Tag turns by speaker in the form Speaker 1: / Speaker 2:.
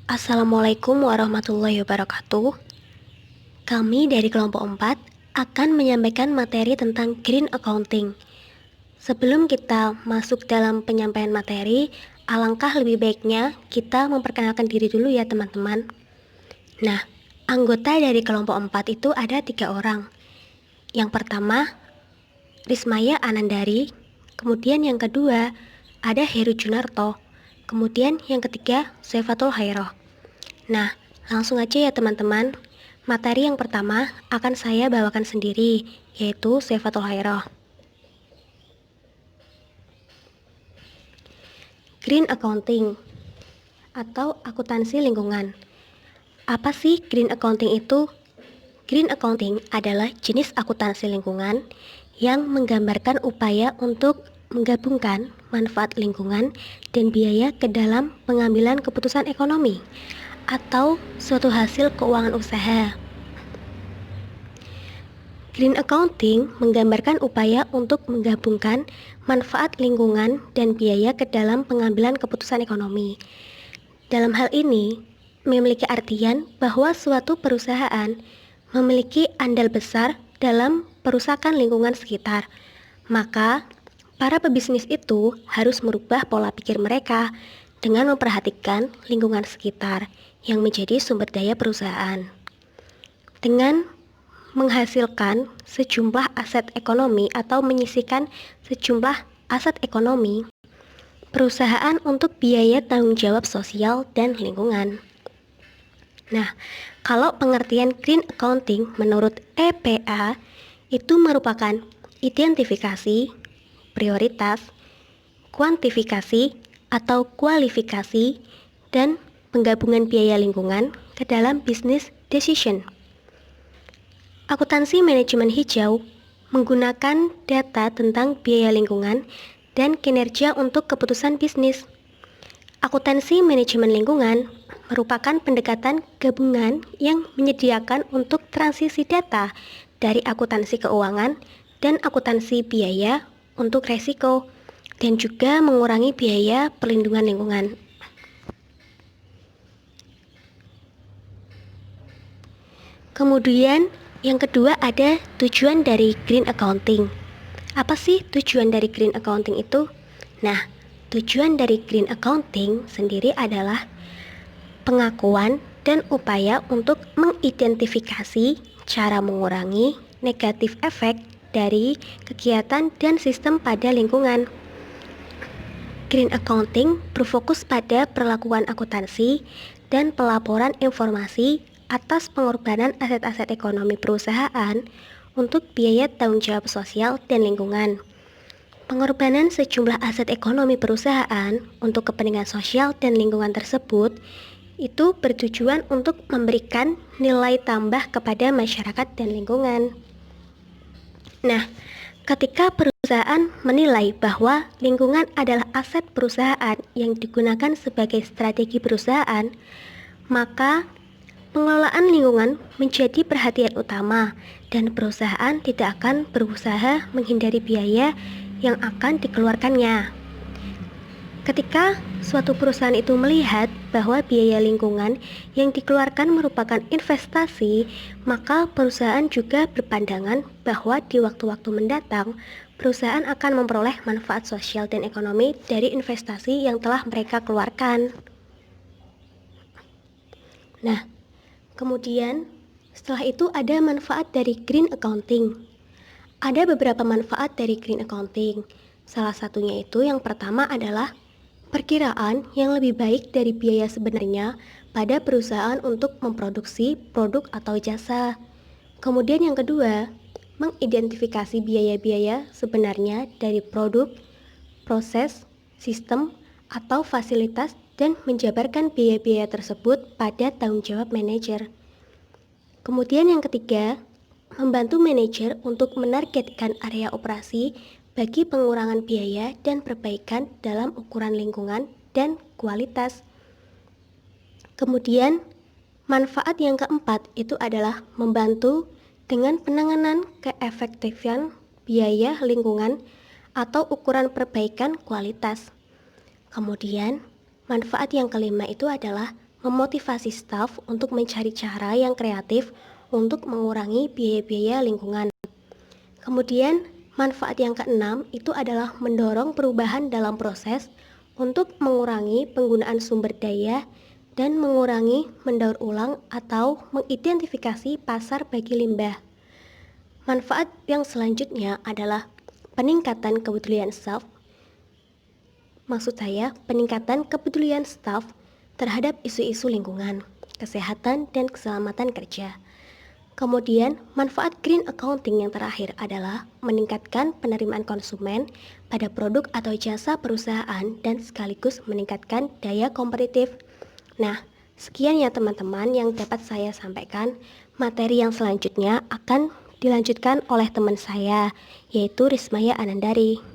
Speaker 1: Assalamualaikum warahmatullahi wabarakatuh. Kami dari kelompok 4 akan menyampaikan materi tentang Green Accounting. Sebelum kita masuk dalam penyampaian materi, alangkah lebih baiknya kita memperkenalkan diri dulu ya teman-teman. Nah, anggota dari kelompok 4 itu ada 3 orang. Yang pertama, Rismaya Anandari. Kemudian yang kedua, ada Heru Junarto. Kemudian yang ketiga, Saifatul Khairoh. Nah, langsung aja ya teman-teman. Materi yang pertama akan saya bawakan sendiri, yaitu Saifatul Khairoh. Green Accounting atau akuntansi lingkungan. Apa sih Green Accounting itu? Green Accounting adalah jenis akuntansi lingkungan yang menggambarkan upaya untuk menggabungkan manfaat lingkungan dan biaya ke dalam pengambilan keputusan ekonomi atau suatu hasil keuangan usaha. Green Accounting menggambarkan upaya untuk menggabungkan manfaat lingkungan dan biaya ke dalam pengambilan keputusan ekonomi. Dalam hal ini, memiliki artian bahwa suatu perusahaan memiliki andal besar dalam perusakan lingkungan sekitar. Maka, para pebisnis itu harus merubah pola pikir mereka dengan memperhatikan lingkungan sekitar yang menjadi sumber daya perusahaan. Dengan menghasilkan sejumlah aset ekonomi atau menyisihkan sejumlah aset ekonomi perusahaan untuk biaya tanggung jawab sosial dan lingkungan. Nah, kalau pengertian Green Accounting menurut EPA itu merupakan identifikasi, prioritas, kuantifikasi atau kualifikasi, dan penggabungan biaya lingkungan ke dalam business decision. Akuntansi manajemen hijau menggunakan data tentang biaya lingkungan dan kinerja untuk keputusan bisnis. Akuntansi manajemen lingkungan merupakan pendekatan gabungan yang menyediakan untuk transisi data dari akuntansi keuangan dan akuntansi biaya untuk resiko dan juga mengurangi biaya perlindungan lingkungan. Kemudian yang kedua ada tujuan dari Green Accounting. Apa sih tujuan dari Green Accounting itu? Nah, tujuan dari Green Accounting sendiri adalah pengakuan dan upaya untuk mengidentifikasi cara mengurangi negatif efek dari kegiatan dan sistem pada lingkungan. Green Accounting berfokus pada perlakuan akuntansi dan pelaporan informasi atas pengorbanan aset-aset ekonomi perusahaan untuk biaya tanggung jawab sosial dan lingkungan. Pengorbanan sejumlah aset ekonomi perusahaan untuk kepentingan sosial dan lingkungan tersebut itu bertujuan untuk memberikan nilai tambah kepada masyarakat dan lingkungan. Nah, ketika perusahaan menilai bahwa lingkungan adalah aset perusahaan yang digunakan sebagai strategi perusahaan, maka pengelolaan lingkungan menjadi perhatian utama dan perusahaan tidak akan berusaha menghindari biaya yang akan dikeluarkannya. Ketika suatu perusahaan itu melihat bahwa biaya lingkungan yang dikeluarkan merupakan investasi, maka perusahaan juga berpandangan bahwa di waktu-waktu mendatang, perusahaan akan memperoleh manfaat sosial dan ekonomi dari investasi yang telah mereka keluarkan. Nah, kemudian, setelah itu ada manfaat dari Green Accounting. Ada beberapa manfaat dari Green Accounting. Salah satunya itu yang pertama adalah perkiraan yang lebih baik dari biaya sebenarnya pada perusahaan untuk memproduksi produk atau jasa. Kemudian yang kedua, mengidentifikasi biaya-biaya sebenarnya dari produk, proses, sistem, atau fasilitas dan menjabarkan biaya-biaya tersebut pada tanggung jawab manajer. Kemudian yang ketiga, membantu manajer untuk menargetkan area operasi bagi pengurangan biaya dan perbaikan dalam ukuran lingkungan dan kualitas. Kemudian, manfaat yang keempat itu adalah membantu dengan penanganan keefektifan biaya lingkungan atau ukuran perbaikan kualitas. Kemudian, manfaat yang kelima itu adalah memotivasi staf untuk mencari cara yang kreatif untuk mengurangi biaya-biaya lingkungan. Kemudian, manfaat yang keenam itu adalah mendorong perubahan dalam proses untuk mengurangi penggunaan sumber daya dan mengurangi mendaur ulang atau mengidentifikasi pasar bagi limbah. Manfaat yang selanjutnya adalah peningkatan kepedulian staf. Maksud saya, peningkatan kepedulian staf terhadap isu-isu lingkungan, kesehatan, dan keselamatan kerja. Kemudian, manfaat green accounting yang terakhir adalah meningkatkan penerimaan konsumen pada produk atau jasa perusahaan dan sekaligus meningkatkan daya kompetitif. Nah, sekian ya teman-teman yang dapat saya sampaikan. Materi yang selanjutnya akan dilanjutkan oleh teman saya, yaitu Rismaya Anandari.